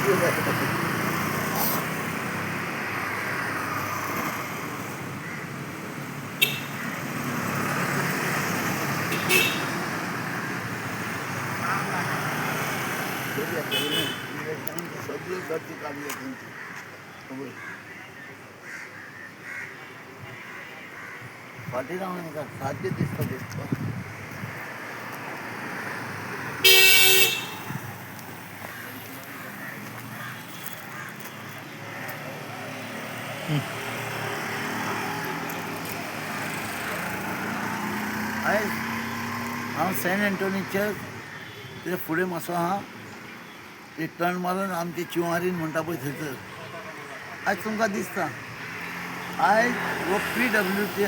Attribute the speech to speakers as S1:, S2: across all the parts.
S1: सगळी गर्दी काढली आहे त्यांची. पाठीराव नाही का साध्य दिसतं दिसतं. आयज हांव सेंट एंटोनी चर्च तेजे फुडें मातसो आहा एक टर्न मारून आमचे चिवारीन म्हणटा पळय थंयसर. आयज तुमकां दिसता आयज हो PWD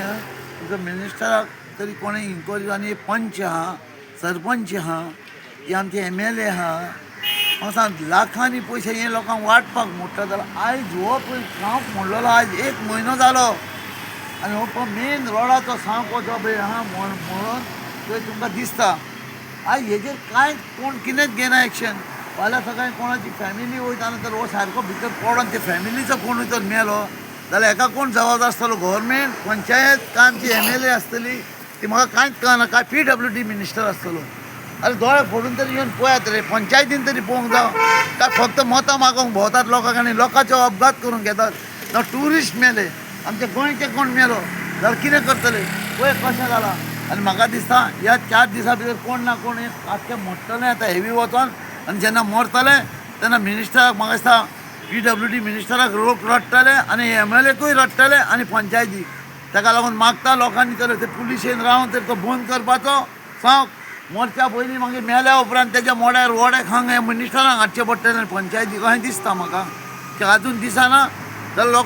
S1: तुका मिनिस्टराक तरी कोणें इन्क्वायरी आनी पंच आहा सरपंच आहा ही आमचे MLA आहा हांव सांग लाखांनी पयशे हे लोकांक वाटपाक मोडटा जाल्यार आयज हो पळय सांप म्हणलेलो आयज 1 म्हयनो जालो आनी हो पळय मेन रोडाचो सांप हो जो पळय आहा म्हणून थंय तुमकां दिसता. आयज हेजेर कांय कोण कितेंच घेना एक्शन. फाल्यां सकाळीं कोणाची फॅमिली वयता तर हो सारको भितर पडोन ते फॅमिलीचो कोण तर मेलो जाल्यार हेका कोण जबाबदार आसतलो? गव्हर्मेंट, पंचायत काय आमची MLA आसतली ती म्हाका कांयच कळना. काय PWD मिनिस्टर आसतलो? अरे दोळे फोडून तरी येवन पळयात रे, पंचायतीन तरी पळोवंक जावं. काय फक्त मतां मागोवंक भोंवतात लोकांक आनी लोकांचो अपघात करून घेतात. ना टुरिस्ट मेले, आमचे गोंयचे कोण मेलो जाल्यार कितें करतले? पळय कशें जालां. आनी म्हाका दिसता ह्या 4 दिसां भितर कोण ना कोण एक आख्खें मोडटलें आतां हेवी वचोन आनी जेन्ना मरतले तेन्ना मिनिस्टराक म्हाका दिसता PWD मिनिस्टराक लोक रडटले आनी MLAकूय रडटले आनी पंचायतीक. ताका लागून मागता लोकांनी तर ते पुलिशेन रावन तर तो बंद करपाचो. सांग मोरच्या पयलीं मागीर मेल्या उपरांत तेज्या मोड्यार वोड्याक हांगा हे मिनिस्टरांक हाडचें पडटलें पंचायतीक अशें दिसता म्हाका. ते आजून दिसना जाल्यार लोकां